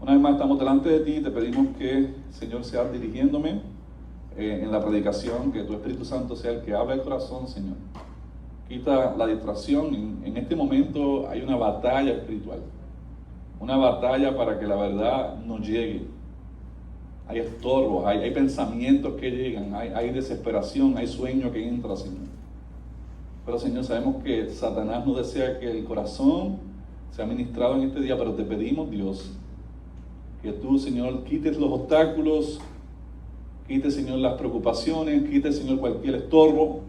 Una vez más estamos delante de ti, te pedimos que, Señor, seas dirigiéndome en la predicación, que tu Espíritu Santo sea el que hable el corazón, Señor. Quita la distracción. En este momento hay una batalla espiritual, una batalla para que la verdad nos llegue. Hay estorbos, hay pensamientos que llegan, hay desesperación, hay sueño que entra, Señor. Pero, Señor, sabemos que Satanás no desea que el corazón sea ministrado en este día, pero te pedimos, Dios, que tú, Señor, quites los obstáculos, quites, Señor, las preocupaciones, quites, Señor, cualquier estorbo,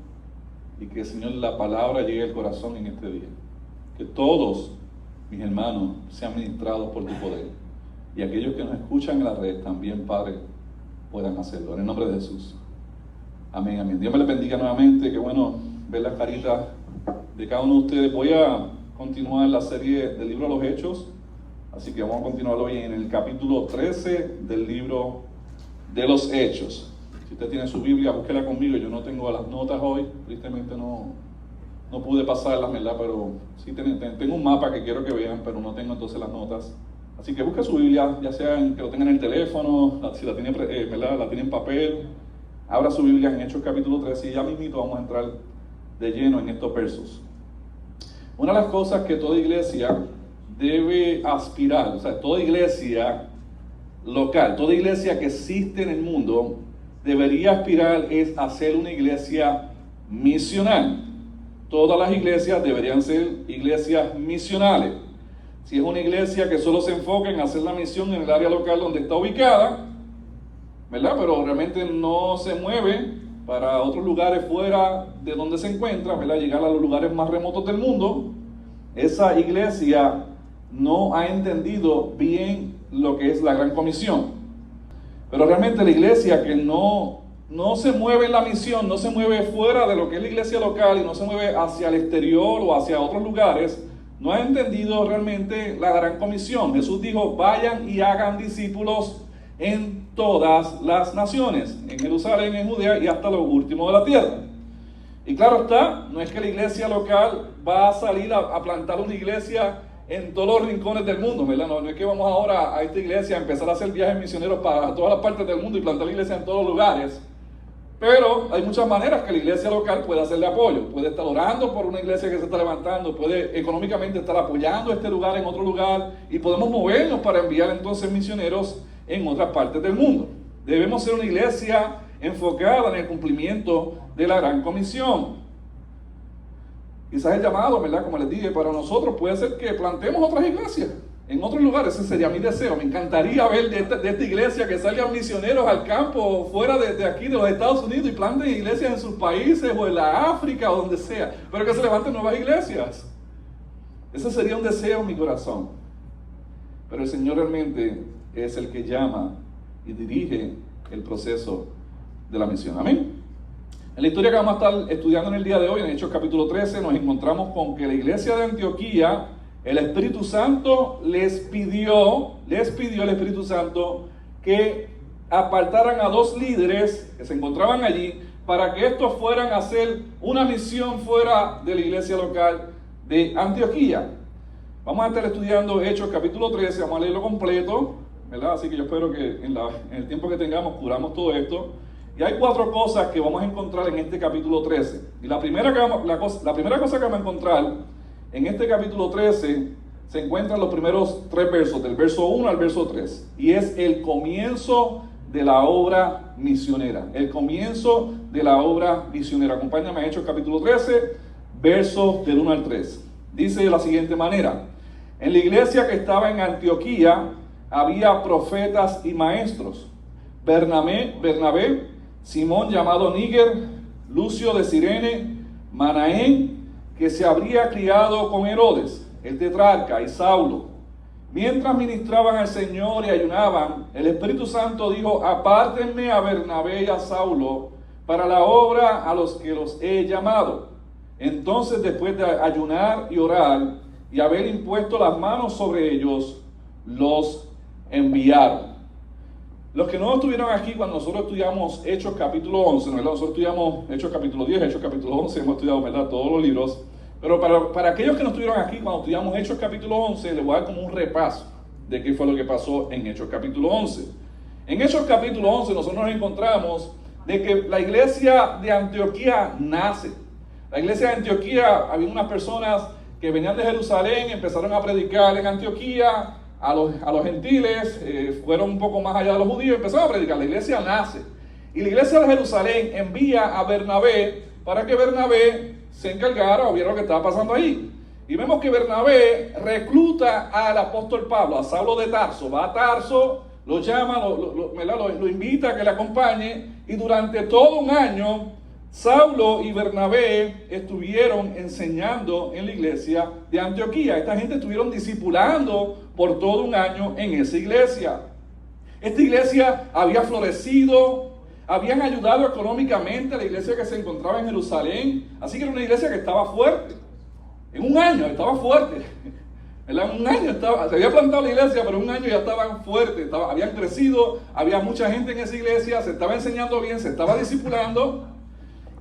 y que, Señor, la palabra llegue al corazón en este día. Que todos, mis hermanos, sean ministrados por tu poder. Y aquellos que nos escuchan en la red también, Padre, puedan hacerlo. En el nombre de Jesús. Amén, amén. Dios me les bendiga nuevamente. Qué bueno ver las caritas de cada uno de ustedes. Voy a continuar la serie del libro de los Hechos. Así que vamos a continuar hoy en el capítulo 13 del libro de los Hechos. Si usted tiene su Biblia, búsquela conmigo. Yo no tengo las notas hoy. Tristemente no pude pasarlas, ¿verdad? Pero sí tengo un mapa que quiero que vean, pero no tengo entonces las notas. Así que busque su Biblia, ya sea que lo tenga en el teléfono, si la tiene, ¿verdad? La tiene en papel. Abra su Biblia en Hechos capítulo 13 y ya mismito vamos a entrar de lleno en estos versos. Una de las cosas que toda iglesia debe aspirar, o sea, toda iglesia local, toda iglesia que existe en el mundo, debería aspirar es a ser una iglesia misional. Todas las iglesias deberían ser iglesias misionales. Si es una iglesia que solo se enfoca en hacer la misión en el área local donde está ubicada, ¿verdad? Pero realmente no se mueve para otros lugares fuera de donde se encuentra, ¿verdad? Llegar a los lugares más remotos del mundo, esa iglesia no ha entendido bien lo que es la Gran Comisión. Pero realmente la iglesia que no se mueve en la misión, no se mueve fuera de lo que es la iglesia local y no se mueve hacia el exterior o hacia otros lugares, no ha entendido realmente la Gran Comisión. Jesús dijo, vayan y hagan discípulos en todas las naciones, en Jerusalén, en Judea y hasta lo último de la tierra. Y claro está, no es que la iglesia local va a salir a plantar una iglesia en todos los rincones del mundo, ¿verdad? No es que vamos ahora a esta iglesia a empezar a hacer viajes misioneros para todas las partes del mundo y plantar la iglesia en todos los lugares. Pero hay muchas maneras que la iglesia local puede hacerle apoyo. Puede estar orando por una iglesia que se está levantando, puede económicamente estar apoyando este lugar en otro lugar y podemos movernos para enviar entonces misioneros en otras partes del mundo. Debemos ser una iglesia enfocada en el cumplimiento de la Gran Comisión. Quizás el llamado, ¿verdad? Como les dije, para nosotros puede ser que plantemos otras iglesias en otros lugares. Ese sería mi deseo. Me encantaría ver de esta iglesia que salgan misioneros al campo fuera de aquí, de los Estados Unidos, y planten iglesias en sus países o en la África o donde sea, pero que se levanten nuevas iglesias. Ese sería un deseo en mi corazón. Pero el Señor realmente es el que llama y dirige el proceso de la misión. Amén. En la historia que vamos a estar estudiando en el día de hoy, en Hechos capítulo 13, nos encontramos con que la iglesia de Antioquía, el Espíritu Santo les pidió el Espíritu Santo que apartaran a 2 líderes que se encontraban allí para que estos fueran a hacer una misión fuera de la iglesia local de Antioquía. Vamos a estar estudiando Hechos capítulo 13, vamos a leerlo completo, ¿verdad? Así que yo espero que en el tiempo que tengamos cubramos todo esto. Y hay 4 cosas que vamos a encontrar en este capítulo 13. Y la primera cosa que vamos a encontrar en este capítulo 13 se encuentran los primeros 3 versos, del verso 1 al verso 3. Y es el comienzo de la obra misionera. El comienzo de la obra misionera. Acompáñame a Hechos capítulo 13, versos del 1 al 3. Dice de la siguiente manera: en la iglesia que estaba en Antioquía había profetas y maestros. Bernabé, Simón llamado Níger, Lucio de Cirene, Manaén, que se habría criado con Herodes, el tetrarca, y Saulo. Mientras ministraban al Señor y ayunaban, el Espíritu Santo dijo: apártenme a Bernabé y a Saulo para la obra a los que los he llamado. Entonces, después de ayunar y orar y haber impuesto las manos sobre ellos, los enviaron. Los que no estuvieron aquí cuando nosotros estudiamos Hechos capítulo 11, ¿verdad? Nosotros estudiamos Hechos capítulo 10, Hechos capítulo 11, hemos estudiado, ¿verdad?, todos los libros. Pero para aquellos que no estuvieron aquí cuando estudiamos Hechos capítulo 11, les voy a dar como un repaso, de qué fue lo que pasó en Hechos capítulo 11. En Hechos capítulo 11 nosotros nos encontramos de que la iglesia de Antioquía nace. La iglesia de Antioquía, había unas personas que venían de Jerusalén, empezaron a predicar en Antioquía a los gentiles, fueron un poco más allá de los judíos, empezaron a predicar. La iglesia nace. Y la iglesia de Jerusalén envía a Bernabé para que Bernabé se encargara o viera lo que estaba pasando ahí. Y vemos que Bernabé recluta al apóstol Pablo, a Saulo de Tarso. Va a Tarso, lo llama, lo invita a que le acompañe, y durante todo un año Saulo y Bernabé estuvieron enseñando en la iglesia de Antioquía. Esta gente estuvieron discipulando por todo un año en esa iglesia. Esta iglesia había florecido, habían ayudado económicamente a la iglesia que se encontraba en Jerusalén, así que era una iglesia que estaba fuerte. En un año estaba fuerte. En un año se había plantado la iglesia, pero en un año ya estaban fuertes, habían crecido, había mucha gente en esa iglesia, se estaba enseñando bien, se estaba discipulando.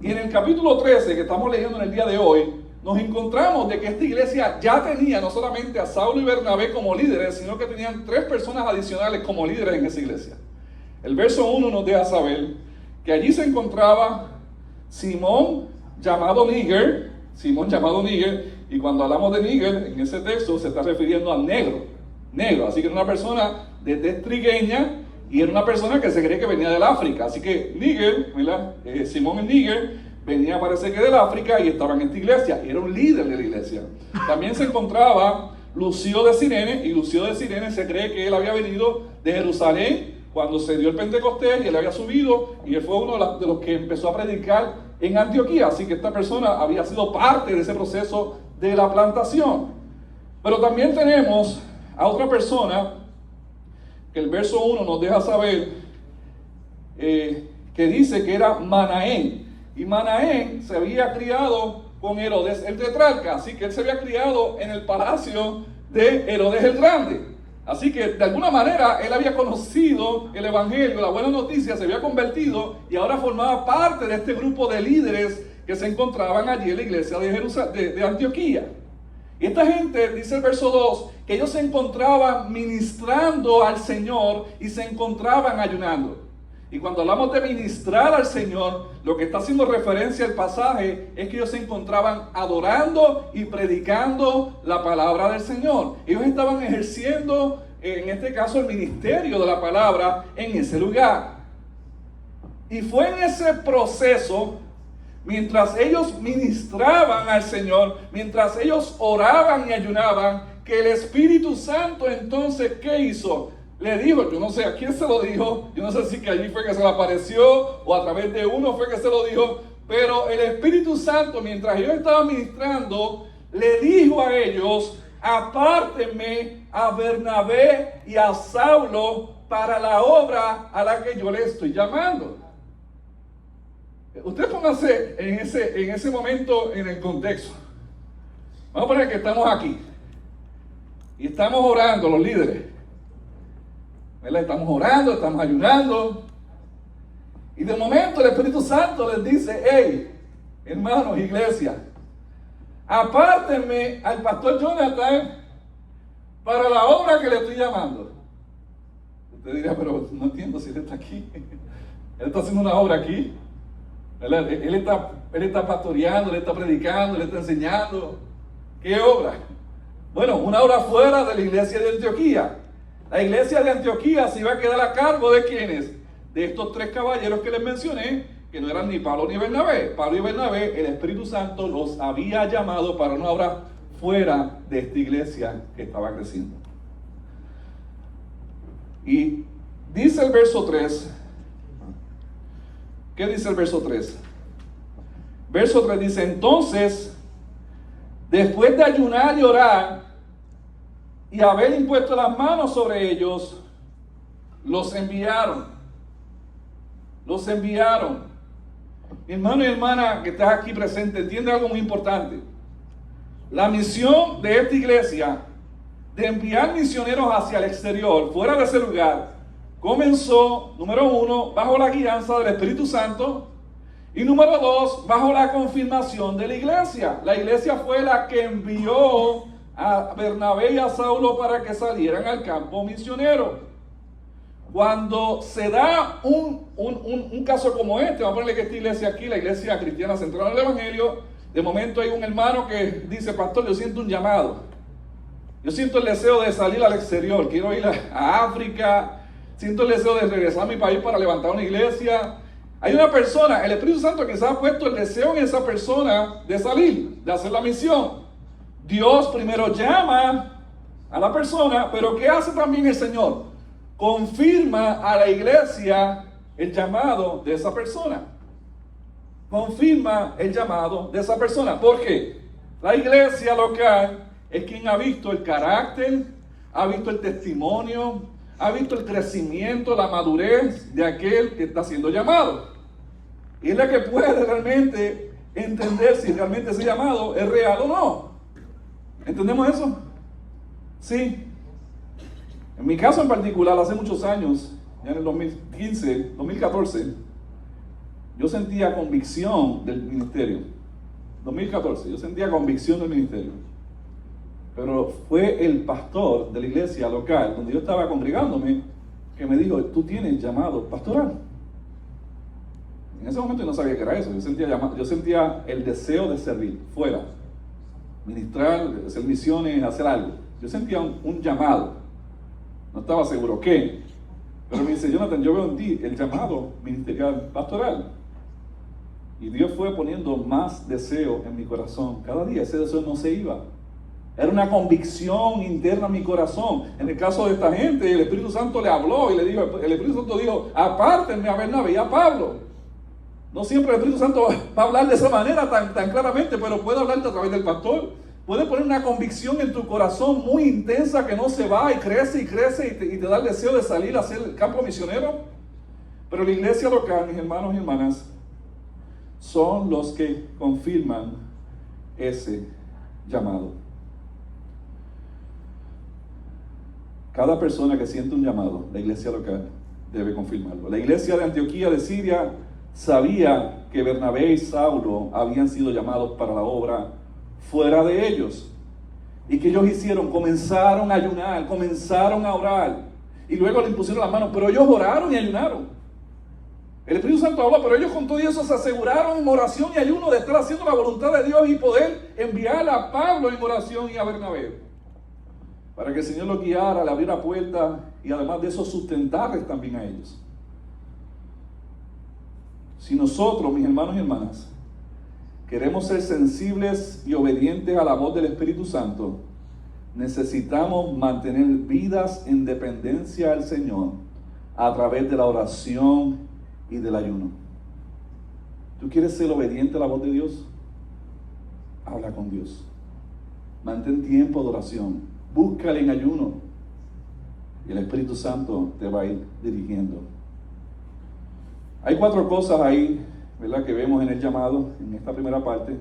Y en el capítulo 13 que estamos leyendo en el día de hoy, nos encontramos de que esta iglesia ya tenía no solamente a Saulo y Bernabé como líderes, sino que tenían 3 personas adicionales como líderes en esa iglesia. El verso 1 nos deja saber que allí se encontraba Simón llamado Níger, y cuando hablamos de Níger, en ese texto se está refiriendo al negro, así que era una persona de tez trigueña, y era una persona que se cree que venía del África. Así que Níger, Simón el Níger, venía, parece que del África, y estaba en esta iglesia. Era un líder de la iglesia. También se encontraba Lucio de Cirene, y Lucio de Cirene se cree que él había venido de Jerusalén cuando se dio el Pentecostés, y él había subido, y él fue uno de los que empezó a predicar en Antioquía. Así que esta persona había sido parte de ese proceso de la plantación. Pero también tenemos a otra persona que el verso 1 nos deja saber que dice que era Manaén. Y Manaén se había criado con Herodes el tetrarca, así que él se había criado en el palacio de Herodes el Grande. Así que de alguna manera él había conocido el evangelio, la buena noticia, se había convertido y ahora formaba parte de este grupo de líderes que se encontraban allí en la iglesia de Antioquía. Y esta gente, dice el verso 2, que ellos se encontraban ministrando al Señor y se encontraban ayunando. Y cuando hablamos de ministrar al Señor, lo que está haciendo referencia al pasaje es que ellos se encontraban adorando y predicando la palabra del Señor. Ellos estaban ejerciendo, en este caso, el ministerio de la palabra en ese lugar. Y fue en ese proceso, mientras ellos ministraban al Señor, mientras ellos oraban y ayunaban, que el Espíritu Santo entonces, ¿qué hizo? Le dijo, yo no sé a quién se lo dijo, yo no sé si que allí fue que se le apareció o a través de uno fue que se lo dijo, pero el Espíritu Santo, mientras ellos estaban ministrando, le dijo a ellos: apártenme a Bernabé y a Saulo para la obra a la que yo le estoy llamando. Usted póngase en ese momento en el contexto. Vamos a poner que estamos aquí y estamos orando los líderes, ¿verdad? Estamos orando, estamos ayunando, y de momento el Espíritu Santo les dice: hey, hermanos, iglesia, apártenme al pastor Jonathan para la obra que le estoy llamando. Usted dirá: pero no entiendo si él está aquí. Él está haciendo una obra aquí, ¿verdad? Él está pastoreando, él está predicando, él está enseñando. ¿Qué obra? Bueno, una obra fuera de la iglesia de Antioquía. La iglesia de Antioquía se iba a quedar a cargo de ¿quiénes? De estos 3 caballeros que les mencioné, que no eran ni Pablo ni Bernabé. Pablo y Bernabé, el Espíritu Santo los había llamado para una obra fuera de esta iglesia que estaba creciendo. Y dice el verso 3, ¿qué dice el verso 3? Verso 3 dice: entonces, después de ayunar y orar y haber impuesto las manos sobre ellos, los enviaron. Mi hermano y hermana que estás aquí presente, entiende algo muy importante. La misión de esta iglesia de enviar misioneros hacia el exterior, fuera de ese lugar, comenzó, número 1, bajo la guianza del Espíritu Santo, y número 2, bajo la confirmación de la iglesia. La iglesia fue la que envió a Bernabé y a Saulo para que salieran al campo misionero. Cuando se da un caso como este, vamos a ponerle que esta iglesia aquí, la iglesia cristiana centrada en el Evangelio, de momento hay un hermano que dice: pastor, yo siento un llamado, yo siento el deseo de salir al exterior, quiero ir a África, siento el deseo de regresar a mi país para levantar una iglesia. Hay una persona, el Espíritu Santo quizás ha puesto el deseo en esa persona de salir, de hacer la misión. Dios primero llama a la persona, pero ¿qué hace también el Señor? Confirma a la iglesia el llamado de esa persona. Confirma el llamado de esa persona. ¿Por qué? La iglesia local es quien ha visto el carácter, ha visto el testimonio, ha visto el crecimiento, la madurez de aquel que está siendo llamado. Y es la que puede realmente entender si realmente ese llamado es real o no. ¿Entendemos eso? Sí. En mi caso en particular, hace muchos años, ya en el 2015, 2014, yo sentía convicción del ministerio. 2014, yo sentía convicción del ministerio. Pero fue el pastor de la iglesia local, donde yo estaba congregándome, que me dijo: tú tienes llamado pastoral. En ese momento yo no sabía que era eso. Yo sentía el deseo de servir fuera, ministrar, hacer misiones, hacer algo. Yo sentía un llamado. No estaba seguro qué. Pero me dice: Jonathan, yo veo en ti el llamado ministerial pastoral. Y Dios fue poniendo más deseo en mi corazón. Cada día ese deseo no se iba. Era una convicción interna en mi corazón. En el caso de esta gente, el Espíritu Santo le habló y le dijo, el Espíritu Santo dijo: apártenme a Bernabé y a Pablo. No siempre el Espíritu Santo va a hablar de esa manera tan claramente, pero puede hablarte a través del pastor. Puede poner una convicción en tu corazón muy intensa que no se va y crece y te da el deseo de salir a hacer el campo misionero. Pero la iglesia local, mis hermanos y hermanas, son los que confirman ese llamado. Cada persona que siente un llamado, la iglesia local debe confirmarlo. La iglesia de Antioquía de Siria sabía que Bernabé y Saulo habían sido llamados para la obra fuera de ellos. ¿Y que ellos hicieron? Comenzaron a ayunar, comenzaron a orar. Y luego le impusieron las manos, pero ellos oraron y ayunaron. El Espíritu Santo habló, pero ellos con todo eso se aseguraron en oración y ayuno de estar haciendo la voluntad de Dios y poder enviar a Pablo en oración y a Bernabé, para que el Señor los guiara, le abriera puertas y además de eso sustentarles también a ellos. Si nosotros, mis hermanos y hermanas, queremos ser sensibles y obedientes a la voz del Espíritu Santo, necesitamos mantener vidas en dependencia al Señor a través de la oración y del ayuno. ¿Tú quieres ser obediente a la voz de Dios? Habla con Dios. Mantén tiempo de oración. Búscale en ayuno. Y el Espíritu Santo te va a ir dirigiendo. Hay 4 cosas ahí, ¿verdad?, que vemos en el llamado, en esta primera parte. En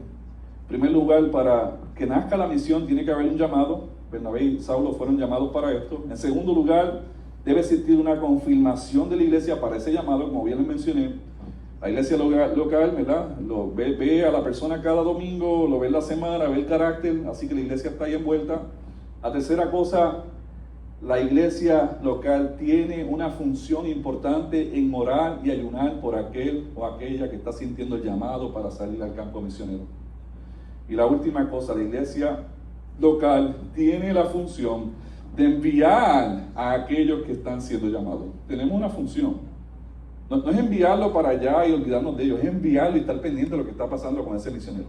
primer lugar, para que nazca la misión tiene que haber un llamado. Bernabé y Saulo fueron llamados para esto. En segundo lugar, debe existir una confirmación de la iglesia para ese llamado, como bien les mencioné. La iglesia local, ¿verdad?, ve a la persona cada domingo, lo ve en la semana, ve el carácter, así que la iglesia está ahí envuelta. La tercera cosa, la iglesia local tiene una función importante en orar y ayunar por aquel o aquella que está sintiendo el llamado para salir al campo misionero. Y la última cosa, la iglesia local tiene la función de enviar a aquellos que están siendo llamados. Tenemos una función. No es enviarlo para allá y olvidarnos de ellos, es enviarlo y estar pendiente de lo que está pasando con ese misionero.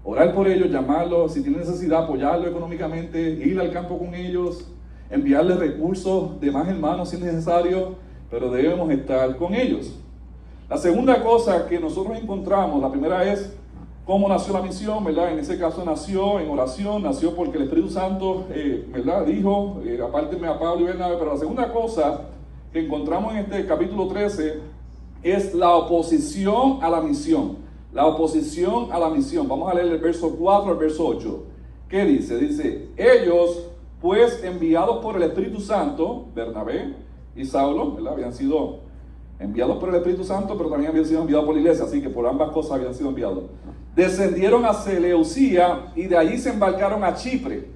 Orar por ellos, llamarlos, si tiene necesidad, apoyarlo económicamente, ir al campo con ellos, enviarles recursos de más hermanos si es necesario, pero debemos estar con ellos. La segunda cosa que nosotros encontramos, la primera es cómo nació la misión, ¿verdad? En ese caso nació en oración, nació porque el Espíritu Santo, ¿verdad?, dijo, apártenme a Pablo y Bernabé. Pero la segunda cosa que encontramos en este capítulo 13 es la oposición a la misión. La oposición a la misión. Vamos a leer el verso 4 al verso 8. ¿Qué dice? Dice: ellos, pues, enviados por el Espíritu Santo, Bernabé y Saulo, ¿verdad?, habían sido enviados por el Espíritu Santo, pero también habían sido enviados por la iglesia, así que por ambas cosas habían sido enviados. Descendieron a Seleucía y de allí se embarcaron a Chipre.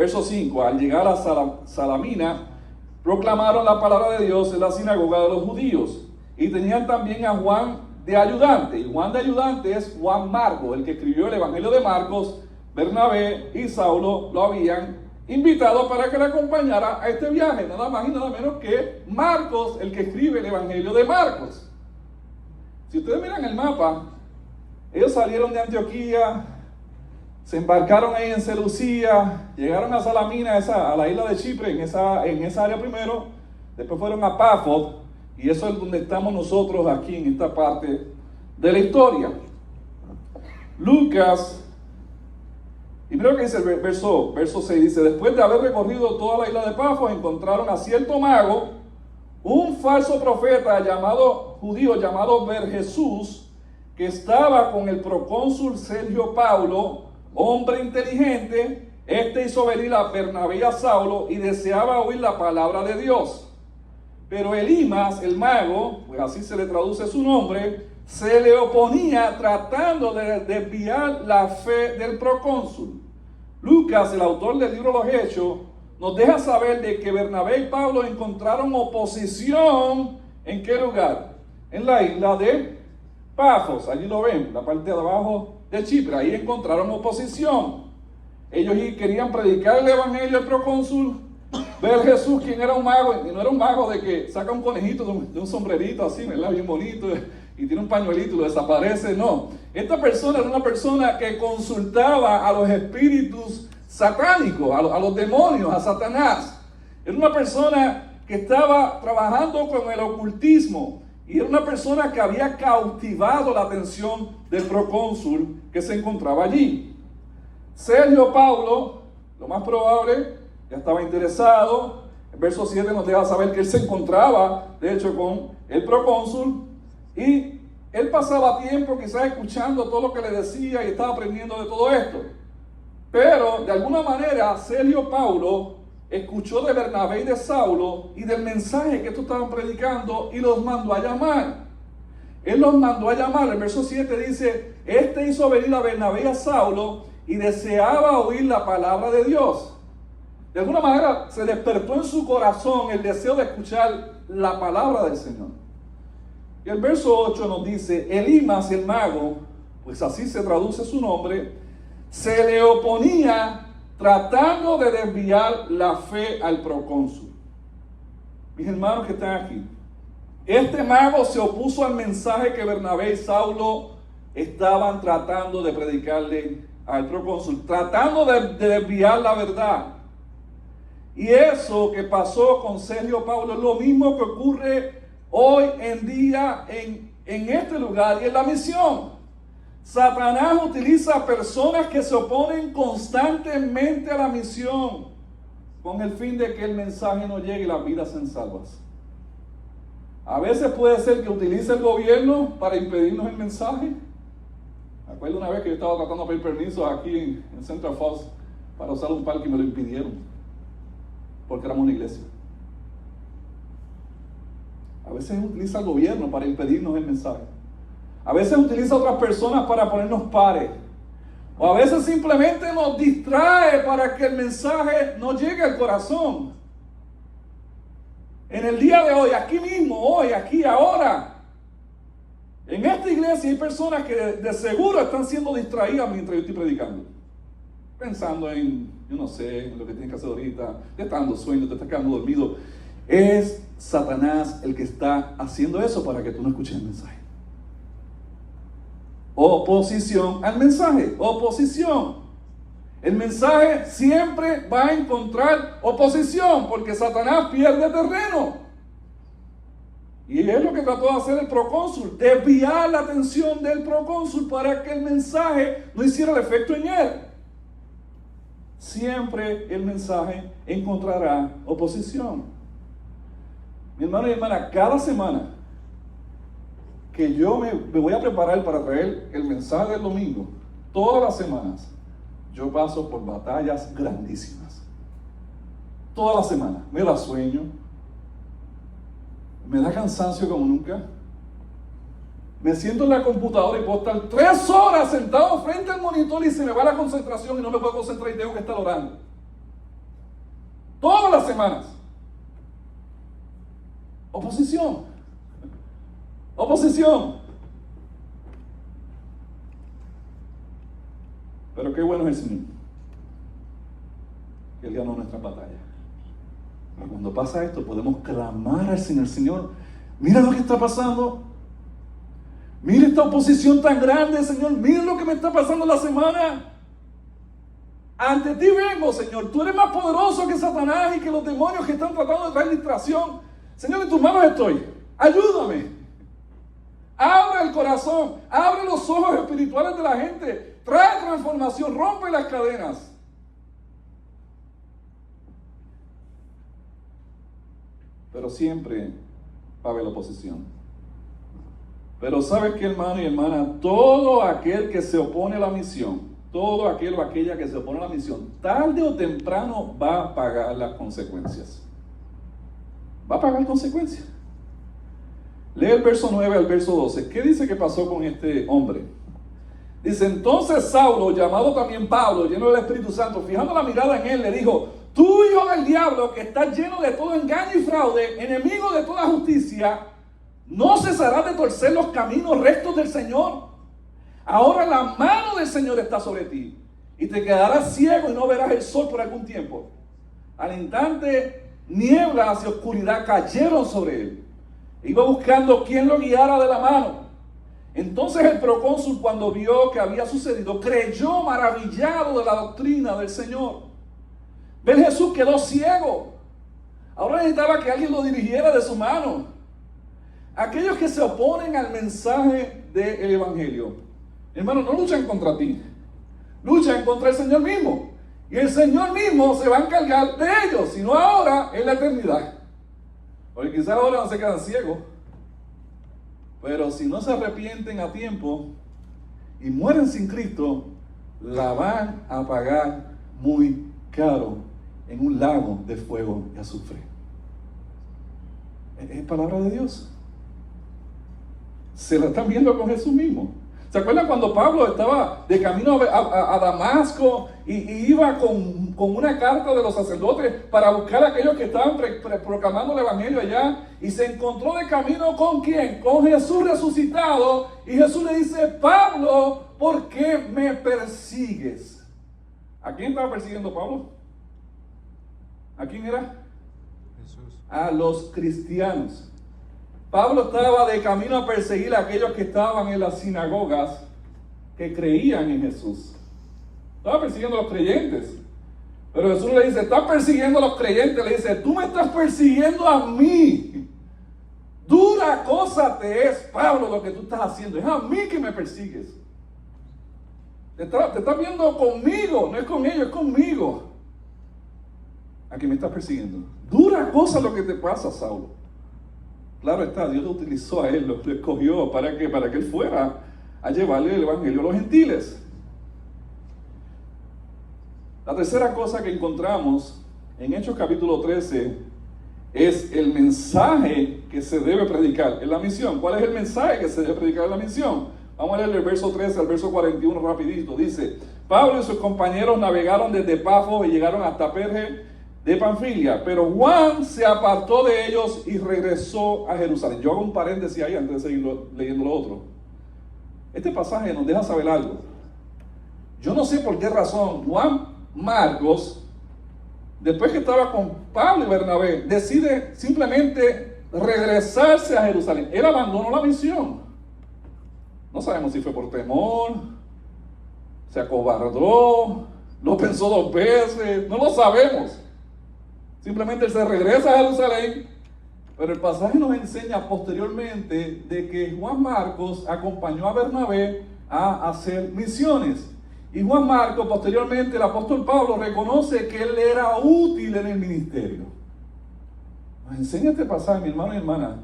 Verso 5, al llegar a Salamina, proclamaron la palabra de Dios en la sinagoga de los judíos. Y tenían también a Juan de ayudante. Y Juan de ayudante es Juan Marcos, el que escribió el Evangelio de Marcos. Bernabé y Saulo lo habían invitado para que le acompañara a este viaje. Nada más y nada menos que Marcos, el que escribe el Evangelio de Marcos. Si ustedes miran el mapa, ellos salieron de Antioquía, se embarcaron ahí en Seleucía, llegaron a Salamina, a la isla de Chipre, en esa área primero, después fueron a Pafos, y eso es donde estamos nosotros aquí en esta parte de la historia. Lucas, y mira lo que dice el verso 6, dice, después de haber recorrido toda la isla de Pafos, encontraron a cierto mago, un falso profeta judío llamado Bar-Jesús, que estaba con el procónsul Sergio Paulo, hombre inteligente. Este hizo venir a Bernabé y a Saulo y deseaba oír la palabra de Dios. Pero Elimas, el mago, pues así se le traduce su nombre, se le oponía tratando de desviar la fe del procónsul. Lucas, el autor del libro Los Hechos, nos deja saber de que Bernabé y Pablo encontraron oposición. ¿En qué lugar? En la isla de Pafos. Allí lo ven, la parte de abajo de Chipre. Ahí encontraron oposición. Ellos querían predicar el evangelio al procónsul, ver Jesús, quien era un mago, y no era un mago de que saca un conejito de un sombrerito así, ¿verdad? Bien bonito, y tiene un pañuelito y lo desaparece. No, esta persona era una persona que consultaba a los espíritus satánicos, a los demonios, a Satanás. Era una persona que estaba trabajando con el ocultismo, y era una persona que había cautivado la atención del procónsul que se encontraba allí. Sergio Paulo, lo más probable, ya estaba interesado. El verso 7 nos deja saber que él se encontraba, de hecho, con el procónsul, y él pasaba tiempo quizás escuchando todo lo que le decía y estaba aprendiendo de todo esto. Pero, de alguna manera, Sergio Paulo escuchó de Bernabé y de Saulo y del mensaje que estos estaban predicando y los mandó a llamar. Él los mandó a llamar. El verso 7 dice, este hizo venir a Bernabé y a Saulo y deseaba oír la palabra de Dios. De alguna manera se despertó en su corazón el deseo de escuchar la palabra del Señor. Y el verso 8 nos dice, Elimas el mago, pues así se traduce su nombre, se le oponía tratando de desviar la fe al procónsul. Mis hermanos que están aquí, este mago se opuso al mensaje que Bernabé y Saulo estaban tratando de predicarle al procónsul, tratando de desviar la verdad. Y eso que pasó con Sergio Paulo es lo mismo que ocurre hoy en día en este lugar y en la misión. Satanás utiliza personas que se oponen constantemente a la misión con el fin de que el mensaje no llegue y las vidas sean salvas. A veces puede ser que utilice el gobierno para impedirnos el mensaje. Me acuerdo una vez que yo estaba tratando de pedir permiso aquí en Central Falls para usar un parque y me lo impidieron porque éramos una iglesia. A veces utiliza el gobierno para impedirnos el mensaje. A veces utiliza a otras personas para ponernos pares. O a veces simplemente nos distrae para que el mensaje no llegue al corazón. En el día de hoy, aquí mismo, hoy, aquí, ahora, en esta iglesia hay personas que de seguro están siendo distraídas mientras yo estoy predicando. Pensando en, yo no sé, en lo que tienes que hacer ahorita, te está dando sueño, te está quedando dormido. Es Satanás el que está haciendo eso para que tú no escuches el mensaje. Oposición al mensaje, oposición. El mensaje siempre va a encontrar oposición porque Satanás pierde terreno. Y es lo que trató de hacer el procónsul, desviar la atención del procónsul para que el mensaje no hiciera el efecto en él. Siempre el mensaje encontrará oposición. Mi hermano y hermana, cada semana que yo me voy a preparar para traer el mensaje del domingo, todas las semanas, yo paso por batallas grandísimas. Todas las semanas. Me da sueño, me da cansancio como nunca. Me siento en la computadora y puedo estar 3 horas sentado frente al monitor y se me va la concentración y no me puedo concentrar y tengo que estar orando. Todas las semanas. Oposición. Oposición. Pero qué bueno es el Señor. Él ganó nuestra batalla. Y cuando pasa esto, podemos clamar al Señor. Señor, mira lo que está pasando. Mira esta oposición tan grande, Señor. Mira lo que me está pasando la semana. Ante ti vengo, Señor. Tú eres más poderoso que Satanás y que los demonios que están tratando de traer distracción. Señor, en tus manos estoy. Ayúdame. Abre el corazón. Abre los ojos espirituales de la gente. Trae transformación. Rompe las cadenas. Pero siempre va a haber oposición. Pero ¿sabes qué, hermano y hermana? Todo aquel que se opone a la misión, todo aquel o aquella que se opone a la misión, tarde o temprano va a pagar las consecuencias. Va a pagar consecuencias. Lee el verso 9 al verso 12. ¿Qué dice que pasó con este hombre? Dice, entonces Saulo, llamado también Pablo, lleno del Espíritu Santo, fijando la mirada en él, le dijo, tú, hijo del diablo, que estás lleno de todo engaño y fraude, enemigo de toda justicia, ¿no cesarás de torcer los caminos rectos del Señor? Ahora la mano del Señor está sobre ti, y te quedarás ciego y no verás el sol por algún tiempo. Al instante, nieblas y oscuridad cayeron sobre él. Iba buscando quién lo guiara de la mano. Entonces el procónsul, cuando vio que había sucedido, creyó maravillado de la doctrina del Señor. Ven, Jesús quedó ciego. Ahora necesitaba que alguien lo dirigiera de su mano. Aquellos que se oponen al mensaje del Evangelio, hermano, no luchan contra ti, luchan contra el Señor mismo. Y el Señor mismo se va a encargar de ellos, sino ahora en la eternidad. Porque quizás ahora no se quedan ciegos, pero si no se arrepienten a tiempo y mueren sin Cristo, la van a pagar muy caro en un lago de fuego y azufre. Es palabra de Dios. Se la están viendo con Jesús mismo. ¿Se acuerdan cuando Pablo estaba de camino a Damasco y iba con una carta de los sacerdotes para buscar a aquellos que estaban proclamando el Evangelio allá? Y se encontró de camino ¿con quién? Con Jesús resucitado. Y Jesús le dice, Pablo, ¿por qué me persigues? ¿A quién estaba persiguiendo Pablo? ¿A quién era? Jesús. A los cristianos. Pablo estaba de camino a perseguir a aquellos que estaban en las sinagogas que creían en Jesús. Estaba persiguiendo a los creyentes. Pero Jesús le dice, estás persiguiendo a los creyentes. Le dice, tú me estás persiguiendo a mí. Dura cosa te es, Pablo, lo que tú estás haciendo. Es a mí que me persigues. Te estás viendo conmigo, no es con ellos, es conmigo. A quien me estás persiguiendo. Dura cosa lo que te pasa, Saulo. Claro está, Dios lo utilizó a él, lo escogió para que él fuera a llevarle el Evangelio a los gentiles. La tercera cosa que encontramos en Hechos capítulo 13 es el mensaje que se debe predicar en la misión. ¿Cuál es el mensaje que se debe predicar en la misión? Vamos a leer el verso 13 al verso 41 rapidito. Dice, Pablo y sus compañeros navegaron desde Pafos y llegaron hasta Perge de Panfilia, pero Juan se apartó de ellos y regresó a Jerusalén. Yo hago un paréntesis ahí antes de seguir leyendo lo otro. Este pasaje nos deja saber algo. Yo no sé por qué razón Juan Marcos, después que estaba con Pablo y Bernabé, decide simplemente regresarse a Jerusalén. Él abandonó la misión. No sabemos si fue por temor, se acobardó, lo pensó 2 veces, no lo sabemos. Simplemente él se regresa a Jerusalén, pero el pasaje nos enseña posteriormente de que Juan Marcos acompañó a Bernabé a hacer misiones. Y Juan Marcos, posteriormente, el apóstol Pablo reconoce que él era útil en el ministerio. Nos enseña este pasaje, mi hermano y hermana,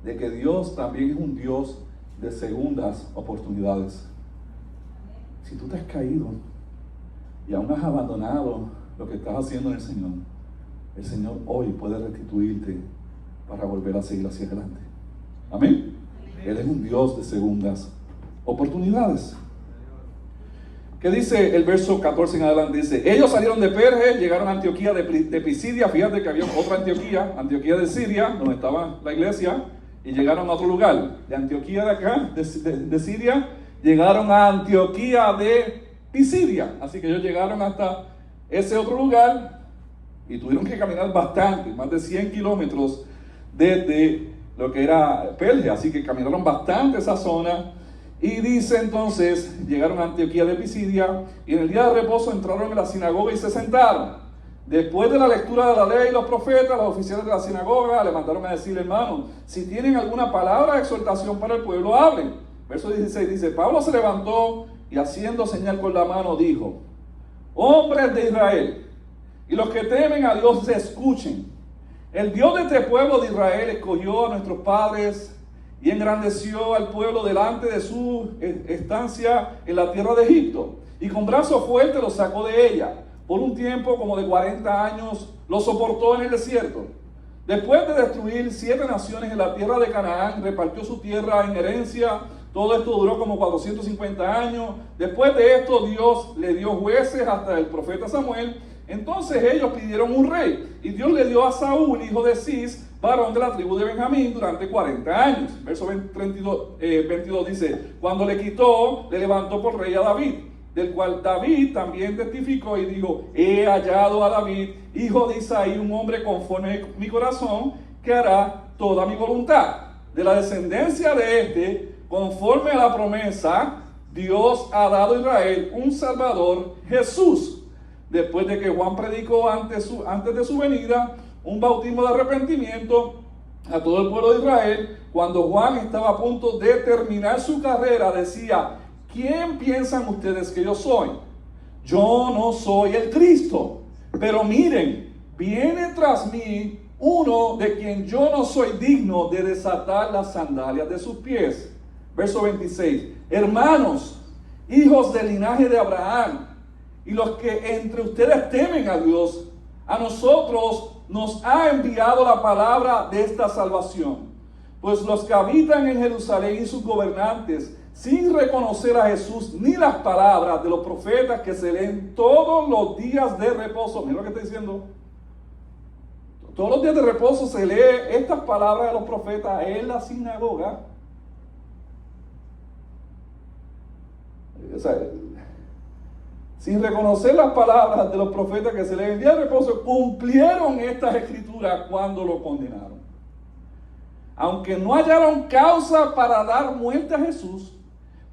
de que Dios también es un Dios de segundas oportunidades. Si tú te has caído y aún has abandonado lo que estás haciendo en el Señor hoy puede restituirte para volver a seguir hacia adelante. Amén. Él es un Dios de segundas oportunidades. ¿Qué dice el verso 14 en adelante? Dice, ellos salieron de Perge, llegaron a Antioquía de Pisidia. Fíjate que había otra Antioquía, Antioquía de Siria, donde estaba la iglesia, y llegaron a otro lugar. De Antioquía de acá, de Siria, llegaron a Antioquía de Pisidia. Así que ellos llegaron hasta ese otro lugar y tuvieron que caminar bastante, más de 100 kilómetros desde lo que era Perge. Así que caminaron bastante esa zona. Y dice entonces, llegaron a Antioquía de Pisidia y en el día de reposo entraron en la sinagoga y se sentaron. Después de la lectura de la ley y los profetas, los oficiales de la sinagoga le mandaron a decir, hermanos, si tienen alguna palabra de exhortación para el pueblo, hablen. Verso 16 dice, Pablo se levantó y haciendo señal con la mano dijo, hombres de Israel, y los que temen a Dios se escuchen. El Dios de este pueblo de Israel escogió a nuestros padres y engrandeció al pueblo delante de su estancia en la tierra de Egipto. Y con brazo fuerte los sacó de ella. Por un tiempo como de 40 años los soportó en el desierto. Después de destruir 7 naciones en la tierra de Canaán, repartió su tierra en herencia. Todo esto duró como 450 años. Después de esto Dios le dio jueces hasta el profeta Samuel. Entonces ellos pidieron un rey. Y Dios le dio a Saúl, hijo de Cis, varón de la tribu de Benjamín, durante 40 años. Verso 22 dice, cuando le quitó, le levantó por rey a David, del cual David también testificó y dijo, he hallado a David, hijo de Isaí, un hombre conforme a mi corazón, que hará toda mi voluntad. De la descendencia de este, conforme a la promesa, Dios ha dado a Israel un Salvador, Jesús. Después de que Juan predicó antes de su venida, un bautismo de arrepentimiento a todo el pueblo de Israel, cuando Juan estaba a punto de terminar su carrera, decía, ¿quién piensan ustedes que yo soy? Yo no soy el Cristo, pero miren, viene tras mí uno de quien yo no soy digno de desatar las sandalias de sus pies. Verso 26, hermanos, hijos del linaje de Abraham, y los que entre ustedes temen a Dios, a nosotros nos ha enviado la palabra de esta salvación. Pues los que habitan en Jerusalén y sus gobernantes, sin reconocer a Jesús ni las palabras de los profetas que se leen todos los días de reposo. Mira lo que está diciendo. Todos los días de reposo se lee estas palabras de los profetas en la sinagoga. O sea, sin reconocer las palabras de los profetas que se leen en el día de reposo, cumplieron estas escrituras cuando lo condenaron. Aunque no hallaron causa para dar muerte a Jesús,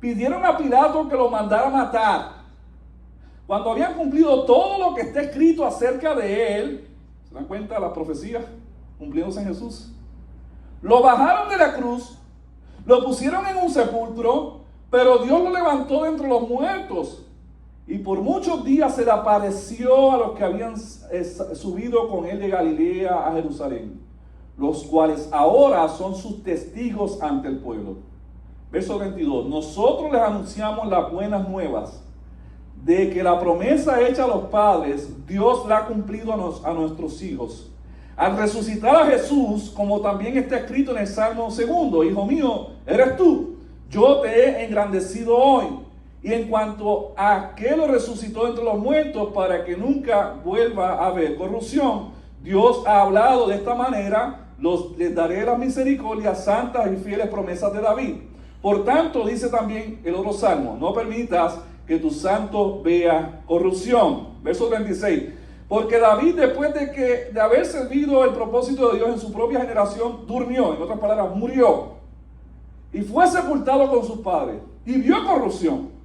pidieron a Pilato que lo mandara matar. Cuando habían cumplido todo lo que está escrito acerca de él, ¿se dan cuenta de las profecías cumpliéndose en Jesús? Lo bajaron de la cruz, lo pusieron en un sepulcro, pero Dios lo levantó de entre los muertos. Y por muchos días se le apareció a los que habían subido con él de Galilea a Jerusalén, los cuales ahora son sus testigos ante el pueblo. Verso 22, nosotros les anunciamos las buenas nuevas, de que la promesa hecha a los padres, Dios la ha cumplido a nuestros hijos. Al resucitar a Jesús, como también está escrito en el Salmo 2, hijo mío, eres tú, yo te he engrandecido hoy. Y en cuanto a que lo resucitó entre los muertos para que nunca vuelva a haber corrupción, Dios ha hablado de esta manera, les daré las misericordias santas y fieles promesas de David. Por tanto, dice también el otro salmo, no permitas que tu santo vea corrupción. Verso 36, porque David, después de haber servido el propósito de Dios en su propia generación, durmió, en otras palabras, murió, y fue sepultado con sus padres, y vio corrupción.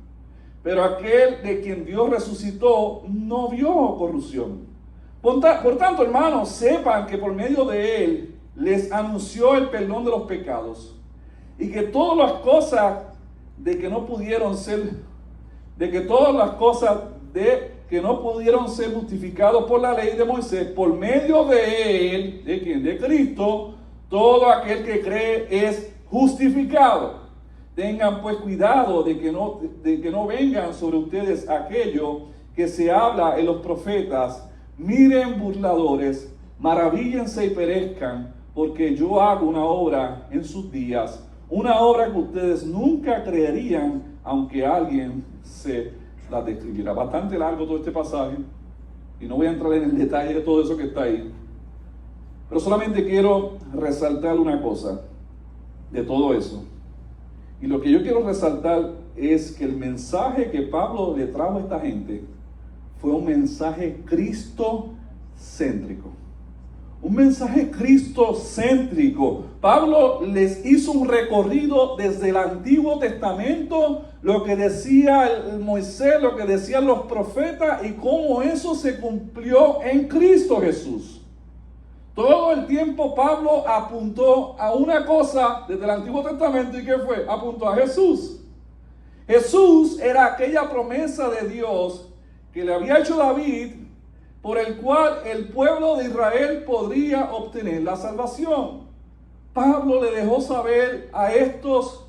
Pero aquel de quien Dios resucitó no vio corrupción. Por tanto, hermanos, sepan que por medio de él les anunció el perdón de los pecados, y que todas las cosas que no pudieron ser justificados por la ley de Moisés, por medio de él, ¿de quién? De Cristo, todo aquel que cree es justificado. Tengan pues cuidado de que no vengan sobre ustedes aquello que se habla en los profetas. Miren, burladores, maravíllense y perezcan, porque yo hago una obra en sus días, una obra que ustedes nunca creerían, aunque alguien se las describirá. Bastante largo todo este pasaje y no voy a entrar en el detalle de todo eso que está ahí. Pero solamente quiero resaltar una cosa de todo eso. Y lo que yo quiero resaltar es que el mensaje que Pablo le trajo a esta gente fue un mensaje cristocéntrico. Un mensaje cristocéntrico. Pablo les hizo un recorrido desde el Antiguo Testamento, lo que decía Moisés, lo que decían los profetas y cómo eso se cumplió en Cristo Jesús. Todo el tiempo Pablo apuntó a una cosa desde el Antiguo Testamento. ¿Y qué fue? Apuntó a Jesús. Jesús era aquella promesa de Dios que le había hecho David, por el cual el pueblo de Israel podría obtener la salvación. Pablo le dejó saber a estos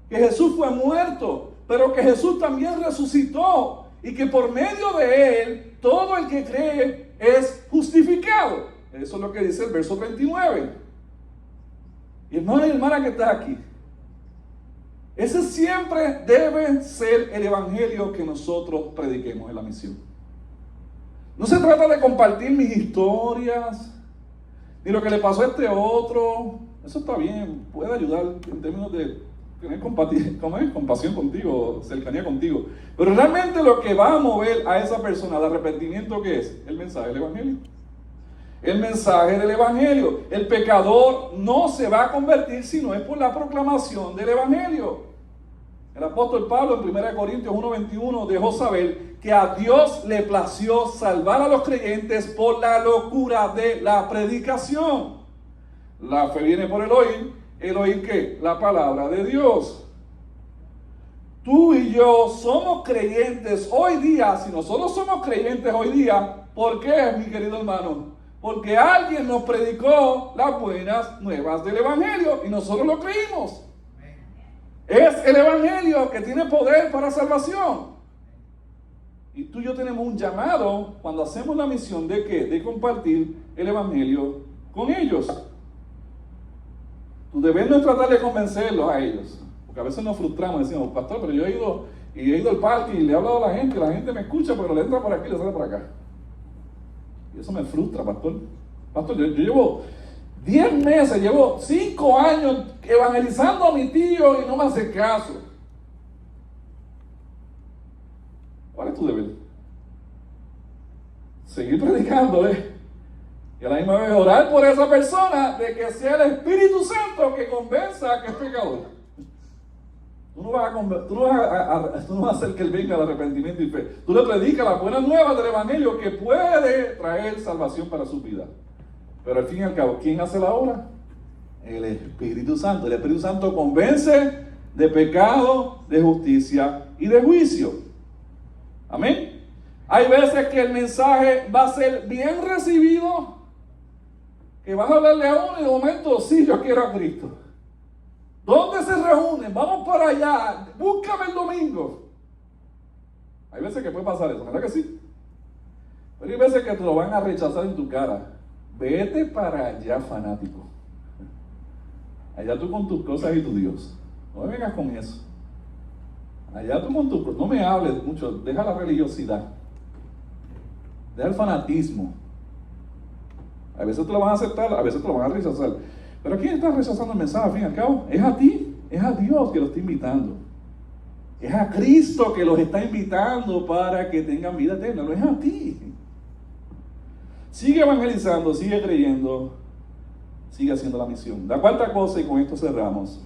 que Jesús fue muerto, pero que Jesús también resucitó y que por medio de él todo el que cree es justificado. Eso es lo que dice el verso 39. Y hermano y hermana que está aquí, ese siempre debe ser el evangelio que nosotros prediquemos en la misión. No se trata de compartir mis historias, ni lo que le pasó a este otro. Eso está bien, puede ayudar en términos de tener compasión contigo, cercanía contigo. Pero realmente lo que va a mover a esa persona al arrepentimiento, ¿qué es? El mensaje del evangelio. El mensaje del evangelio. El pecador no se va a convertir si no es por la proclamación del evangelio. El apóstol Pablo en 1 Corintios 1:21 dejó saber que a Dios le plació salvar a los creyentes por la locura de la predicación. La fe viene por el oír ¿qué? La palabra de Dios. Tú y yo somos creyentes hoy día. Si nosotros somos creyentes hoy día, ¿por qué, mi querido hermano? Porque alguien nos predicó las buenas nuevas del evangelio y nosotros lo creímos. Es el evangelio que tiene poder para salvación. Y tú y yo tenemos un llamado cuando hacemos la misión de ¿qué? De compartir el evangelio con ellos. Tu deber no es tratar de convencerlos a ellos, porque a veces nos frustramos y decimos, pastor, pero yo he ido al parque y le he hablado a la gente me escucha, pero le entra por aquí y le sale por acá. Y eso me frustra, pastor. Pastor, yo llevo 10 meses, llevo 5 años evangelizando a mi tío y no me hace caso. ¿Cuál es tu deber? Seguir predicándole y a la misma vez orar por esa persona de que sea el Espíritu Santo que convenza que es pecador. Tú no vas a hacer que él venga al arrepentimiento y fe. Tú le predicas las buenas nuevas del evangelio que puede traer salvación para su vida. Pero al fin y al cabo, ¿quién hace la obra? El Espíritu Santo. El Espíritu Santo convence de pecado, de justicia y de juicio. Amén. Hay veces que el mensaje va a ser bien recibido, que vas a hablarle a uno y de momento, sí, yo quiero a Cristo. ¿Dónde se reúnen? Vamos para allá, búscame el domingo. Hay veces que puede pasar eso, ¿verdad que sí? Pero hay veces que te lo van a rechazar en tu cara. Vete para allá, fanático. Allá tú con tus cosas y tu Dios. No me vengas con eso. Allá tú con tus cosas. No me hables mucho. Deja la religiosidad. Deja el fanatismo. A veces te lo van a aceptar, a veces te lo van a rechazar. Pero ¿a quién está rechazando el mensaje al fin y al cabo? Es a ti. Es a Dios que lo está invitando. Es a Cristo que los está invitando para que tengan vida eterna. No es a ti. Sigue evangelizando, sigue creyendo, sigue haciendo la misión. La cuarta cosa, y con esto cerramos,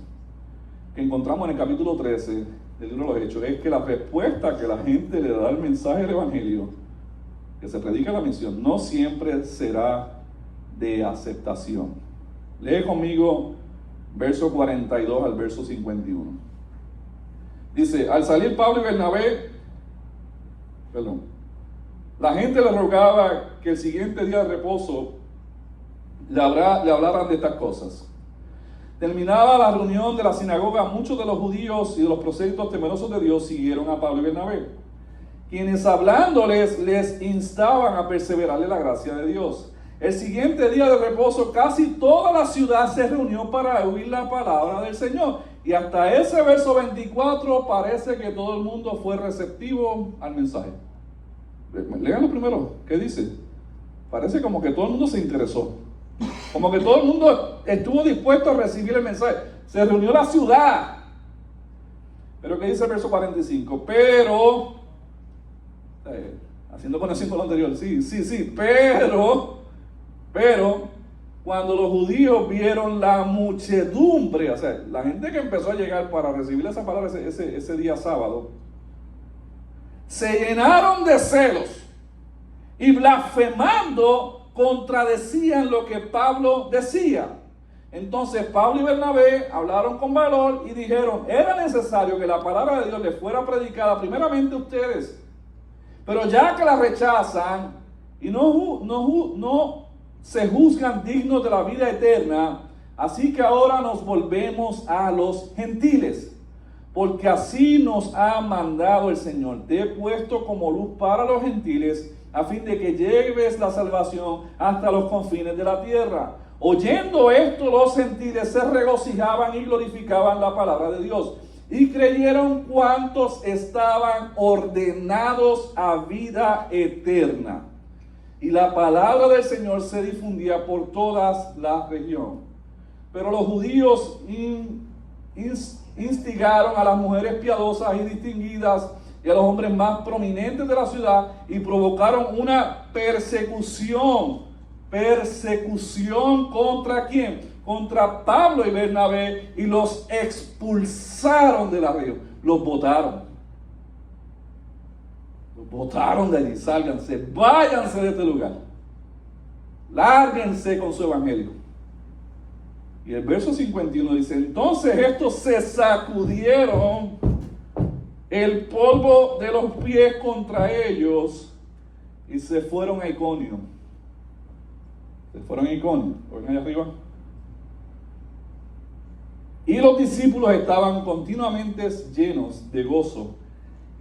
que encontramos en el capítulo 13 del libro de los Hechos, es que la respuesta que la gente le da al mensaje del evangelio, que se predica la misión, no siempre será de aceptación. Lee conmigo verso 42 al verso 51. Dice, al salir Pablo y Bernabé, la gente le rogaba que el siguiente día de reposo le hablaran de estas cosas. Terminada la reunión de la sinagoga, muchos de los judíos y de los prosélitos temerosos de Dios siguieron a Pablo y Bernabé, quienes hablándoles les instaban a perseverar en la gracia de Dios, el siguiente día de reposo, casi toda la ciudad se reunió para oír la palabra del Señor. Y hasta ese verso 24 parece que todo el mundo fue receptivo al mensaje. Léanlo primero, ¿qué dice? Parece como que todo el mundo se interesó. Como que todo el mundo estuvo dispuesto a recibir el mensaje. Se reunió la ciudad. Pero ¿qué dice el verso 45? Pero, haciendo conexión con lo anterior, pero, cuando los judíos vieron la muchedumbre, o sea, la gente que empezó a llegar para recibir esa palabra ese día sábado, se llenaron de celos y blasfemando contradecían lo que Pablo decía. Entonces Pablo y Bernabé hablaron con valor y dijeron, era necesario que la palabra de Dios les fuera predicada primeramente a ustedes, pero ya que la rechazan y no se juzgan dignos de la vida eterna, así que ahora nos volvemos a los gentiles, porque así nos ha mandado el Señor. Te he puesto como luz para los gentiles, a fin de que lleves la salvación hasta los confines de la tierra. Oyendo esto, los gentiles se regocijaban y glorificaban la palabra de Dios, y creyeron cuantos estaban ordenados a vida eterna. Y la palabra del Señor se difundía por toda la región. Pero los judíos instigaron a las mujeres piadosas y distinguidas y a los hombres más prominentes de la ciudad y provocaron una persecución. ¿Persecución contra quién? Contra Pablo y Bernabé, y los expulsaron de la región. Los botaron. Los botaron de allí. Sálganse, váyanse de este lugar. Lárguense con su evangelio. Y el verso 51 dice, entonces estos se sacudieron el polvo de los pies contra ellos y se fueron a Iconio. Se fueron a Iconio. ¿Ven allá arriba? Y los discípulos estaban continuamente llenos de gozo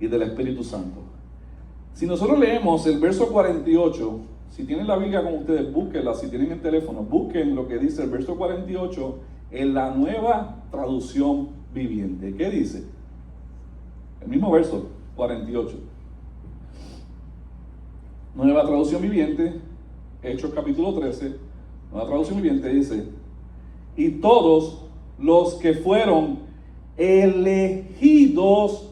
y del Espíritu Santo. Si nosotros leemos el verso 48, si tienen la Biblia con ustedes, búsquenla. Si tienen el teléfono, busquen lo que dice el verso 48 en la Nueva Traducción Viviente. ¿Qué dice? El mismo verso, 48. Nueva Traducción Viviente, Hechos capítulo 13, Nueva Traducción Viviente dice, y todos los que fueron elegidos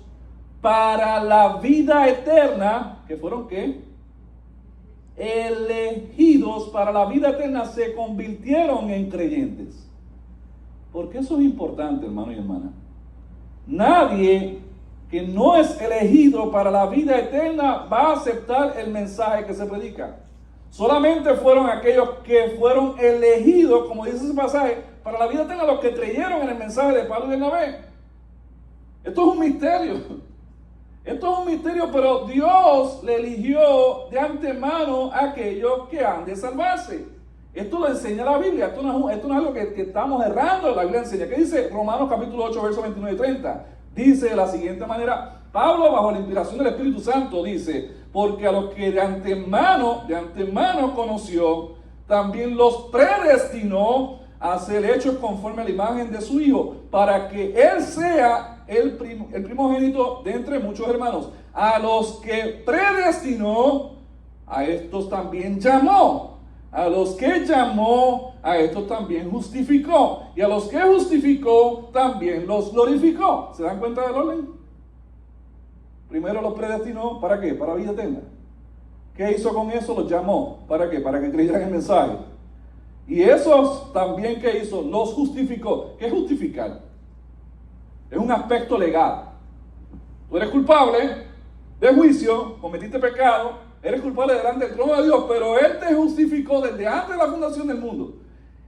para la vida eterna, ¿que fueron qué? Elegidos para la vida eterna, se convirtieron en creyentes. Porque eso es importante, hermano y hermana. Nadie que no es elegido para la vida eterna va a aceptar el mensaje que se predica. Solamente fueron aquellos que fueron elegidos, como dice ese pasaje, para la vida eterna, los que creyeron en el mensaje de Pablo y Bernabé. Esto es un misterio. Esto es un misterio, pero Dios le eligió de antemano a aquellos que han de salvarse. Esto lo enseña la Biblia. Esto no es algo que estamos errando. La Biblia enseña. ¿Qué dice Romanos capítulo 8, versos 29 y 30? Dice de la siguiente manera, Pablo, bajo la inspiración del Espíritu Santo, dice, porque a los que de antemano conoció, también los predestinó a ser hechos conforme a la imagen de su Hijo, para que Él sea el primogénito de entre muchos hermanos. A los que predestinó, a estos también llamó. A los que llamó, a estos también justificó. Y a los que justificó, también los glorificó. ¿Se dan cuenta del orden? Primero los predestinó, ¿para qué? Para vida eterna. ¿Qué hizo con eso? Los llamó. ¿Para qué? Para que creyeran el mensaje. Y esos también, ¿qué hizo? Los justificó. ¿Qué es justificar? Es un aspecto legal. Tú eres culpable de juicio, cometiste pecado, eres culpable delante del trono de Dios, pero Él te justificó desde antes de la fundación del mundo.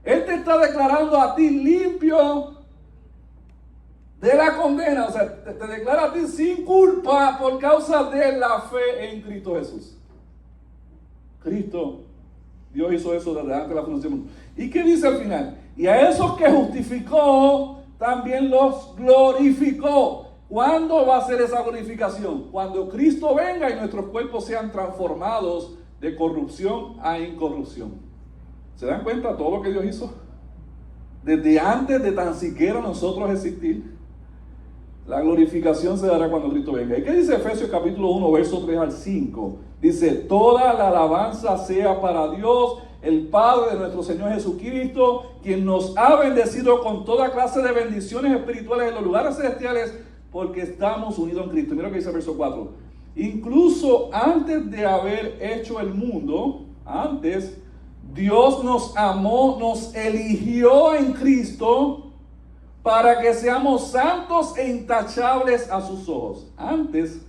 Él te está declarando a ti limpio de la condena, o sea, te declara a ti sin culpa por causa de la fe en Cristo Jesús. Cristo, Dios hizo eso desde antes de la fundación del mundo. ¿Y qué dice al final? Y a esos que justificó, también los glorificó. ¿Cuándo va a ser esa glorificación? Cuando Cristo venga y nuestros cuerpos sean transformados de corrupción a incorrupción. ¿Se dan cuenta de todo lo que Dios hizo? Desde antes de tan siquiera nosotros existir. La glorificación se dará cuando Cristo venga. ¿Y qué dice Efesios capítulo 1, verso 3 al 5? Dice, toda la alabanza sea para Dios, el Padre de nuestro Señor Jesucristo, quien nos ha bendecido con toda clase de bendiciones espirituales en los lugares celestiales, porque estamos unidos en Cristo. Mira lo que dice el verso 4. Incluso antes de haber hecho el mundo, antes, Dios nos amó, nos eligió en Cristo para que seamos santos e intachables a sus ojos. Antes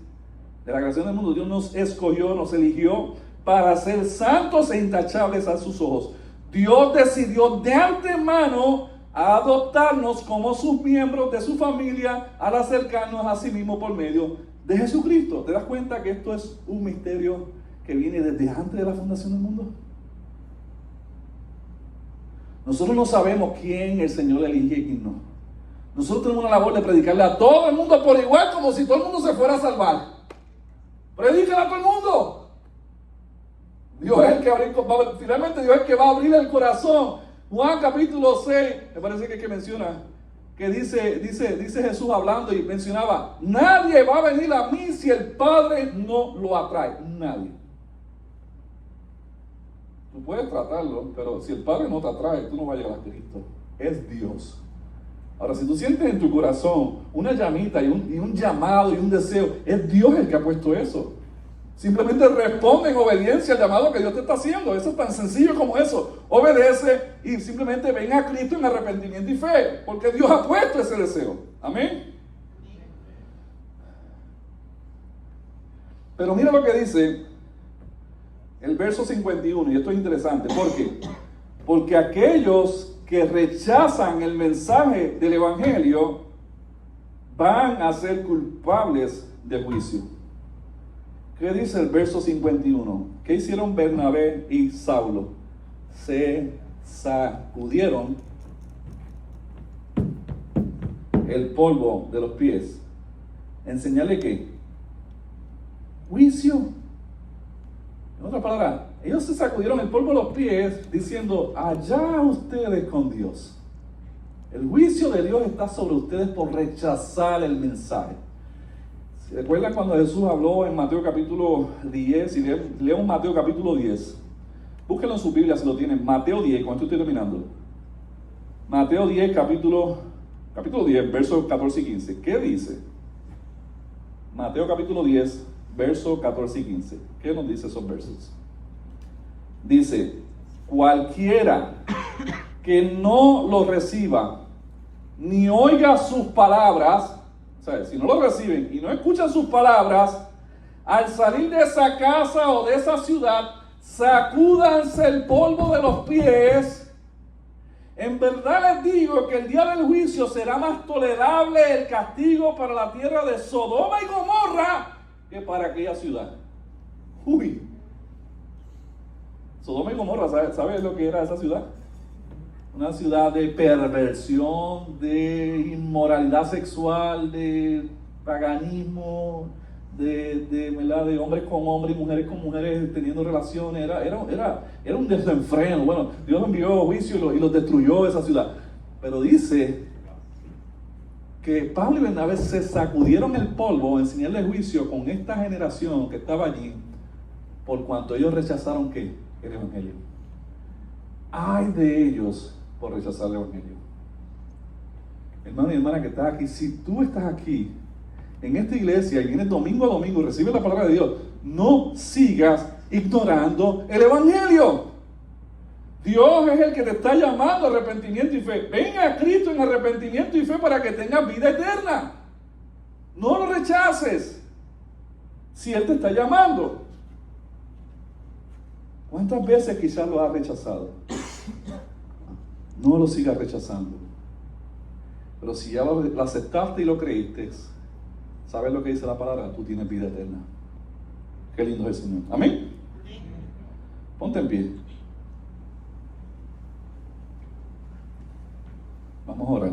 de la creación del mundo, Dios nos escogió, nos eligió para ser santos e intachables a sus ojos. Dios decidió de antemano adoptarnos como sus miembros de su familia al acercarnos a sí mismo por medio de Jesucristo. ¿Te das cuenta que esto es un misterio que viene desde antes de la fundación del mundo? Nosotros no sabemos quién el Señor elige y quién no. Nosotros tenemos una labor de predicarle a todo el mundo por igual, como si todo el mundo se fuera a salvar. Predícale a todo el mundo. Dios es el que finalmente Dios es el que va a abrir el corazón. Juan capítulo 6, me parece que menciona, que dice Jesús hablando y mencionaba, nadie va a venir a mí si el Padre no lo atrae. Nadie. Tú puedes tratarlo, pero si el Padre no te atrae, tú no vas a llegar a Cristo. Es Dios. Ahora, si tú sientes en tu corazón una llamita y un llamado y un deseo, es Dios el que ha puesto eso. Simplemente responde en obediencia al llamado que Dios te está haciendo. Eso es tan sencillo como eso. Obedece y simplemente ven a Cristo en arrepentimiento y fe, porque Dios ha puesto ese deseo. Amén. Pero mira lo que dice el verso 51, y esto es interesante. ¿Por qué? Porque aquellos que rechazan el mensaje del Evangelio van a ser culpables de juicio. ¿Qué dice el verso 51? ¿Qué hicieron Bernabé y Saulo? Se sacudieron el polvo de los pies. ¿Enseñarle qué? Juicio. En otras palabras, ellos se sacudieron el polvo de los pies diciendo, allá ustedes con Dios. El juicio de Dios está sobre ustedes por rechazar el mensaje. ¿Se recuerdan cuando Jesús habló en Mateo capítulo 10? Si leemos Mateo capítulo 10, búsquenlo en su Biblia si lo tienen. Mateo 10, con esto estoy terminando. Mateo 10, capítulo 10, versos 14 y 15. ¿Qué dice? Mateo capítulo 10, versos 14 y 15. ¿Qué nos dice esos versos? Dice, cualquiera que no lo reciba, ni oiga sus palabras, o sea, si no lo reciben y no escuchan sus palabras, al salir de esa casa o de esa ciudad, sacúdanse el polvo de los pies. En verdad les digo que el día del juicio será más tolerable el castigo para la tierra de Sodoma y Gomorra que para aquella ciudad. Uy. Sodoma y Gomorra, ¿sabes lo que era esa ciudad? Una ciudad de perversión, de inmoralidad sexual, de paganismo, de hombres con hombres y mujeres con mujeres teniendo relaciones. Era un desenfreno. Bueno, Dios envió juicio y los destruyó esa ciudad. Pero dice que Pablo y Bernabé se sacudieron el polvo en señal de juicio con esta generación que estaba allí, por cuanto ellos rechazaron ¿qué? El Evangelio. Ay de ellos por rechazar el Evangelio. Hermano y hermana que estás aquí, si tú estás aquí en esta iglesia y vienes domingo a domingo y recibes la palabra de Dios, no sigas ignorando el Evangelio. Dios es el que te está llamando a arrepentimiento y fe. Ven a Cristo en arrepentimiento y fe para que tengas vida eterna. No lo rechaces si Él te está llamando. ¿Cuántas veces quizás lo has rechazado? No lo sigas rechazando. Pero si ya lo aceptaste y lo creíste, ¿sabes lo que dice la palabra? Tú tienes vida eterna. Qué lindo es el Señor. Amén. Ponte en pie. Vamos a orar.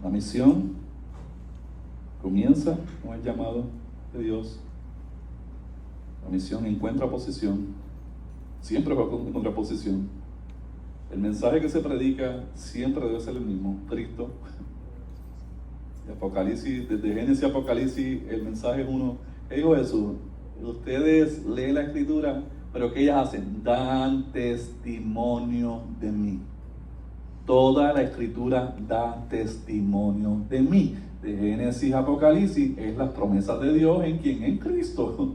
La misión comienza con el llamado de Dios La misión encuentra oposición, siempre va a encontrar oposición. El mensaje que se predica siempre debe ser el mismo, Cristo. De Apocalipsis, desde Génesis a Apocalipsis, el mensaje es uno. ¿Qué dijo Jesús? Ustedes leen la Escritura, pero ¿qué ellas hacen? Dan testimonio de mí. Toda la Escritura da testimonio de mí. De Génesis a Apocalipsis es las promesas de Dios en quien, en Cristo.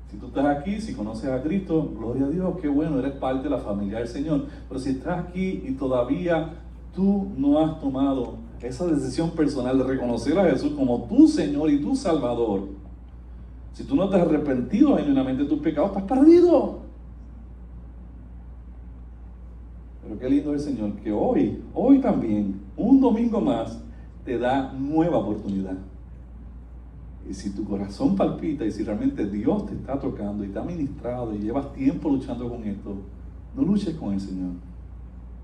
Si tú estás aquí, si conoces a Cristo, gloria a Dios, qué bueno, eres parte de la familia del Señor. Pero si estás aquí y todavía tú no has tomado esa decisión personal de reconocer a Jesús como tu Señor y tu Salvador, si tú no te has arrepentido genuinamente de tus pecados, estás perdido. Pero qué lindo es el Señor, que hoy también, un domingo más, te da nueva oportunidad. Y si tu corazón palpita y si realmente Dios te está tocando y te ha ministrado y llevas tiempo luchando con esto, no luches con el Señor.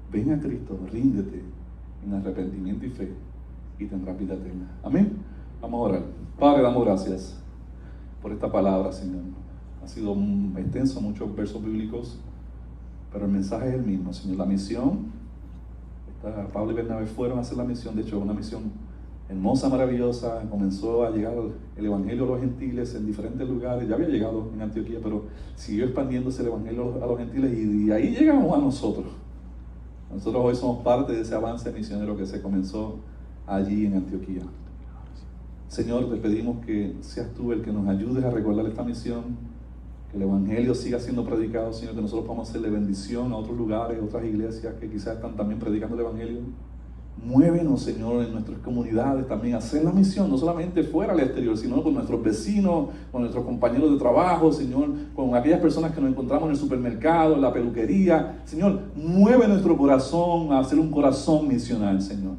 Ven a Cristo, ríndete en arrepentimiento y fe y tendrás vida eterna. Amén. Vamos a orar. Padre, damos gracias por esta palabra, Señor. Ha sido extenso, muchos versos bíblicos, pero el mensaje es el mismo, Señor. La misión, Pablo y Bernabé fueron a hacer la misión, de hecho, una misión hermosa, maravillosa. Comenzó a llegar el evangelio a los gentiles en diferentes lugares. Ya había llegado en Antioquía, pero siguió expandiéndose el evangelio a los gentiles y de ahí llegamos a nosotros. Nosotros hoy somos parte de ese avance misionero que se comenzó allí en Antioquía. Señor, te pedimos que seas tú el que nos ayudes a recordar esta misión, que el evangelio siga siendo predicado, Señor, que nosotros podamos hacerle bendición a otros lugares, a otras iglesias que quizás están también predicando el evangelio. Muévenos, Señor, en nuestras comunidades también a hacer la misión, no solamente fuera al exterior, sino con nuestros vecinos, con nuestros compañeros de trabajo, Señor, con aquellas personas que nos encontramos en el supermercado, en la peluquería. Señor, mueve nuestro corazón a hacer un corazón misional, Señor,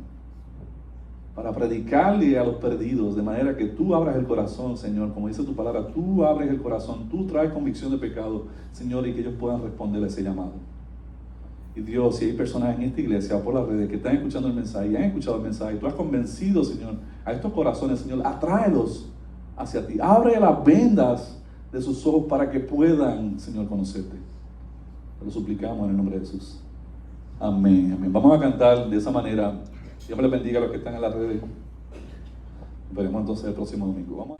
para predicarle a los perdidos, de manera que tú abras el corazón, Señor, como dice tu palabra, tú abres el corazón, tú traes convicción de pecado, Señor, y que ellos puedan responder a ese llamado. Y Dios, si hay personas en esta iglesia o por las redes que están escuchando el mensaje y han escuchado el mensaje, y tú has convencido, Señor, a estos corazones, Señor, atráelos hacia ti. Abre las vendas de sus ojos para que puedan, Señor, conocerte. Te lo suplicamos en el nombre de Jesús. Amén, amén. Vamos a cantar de esa manera. Dios me les bendiga a los que están en las redes. Nos veremos entonces el próximo domingo. Vamos.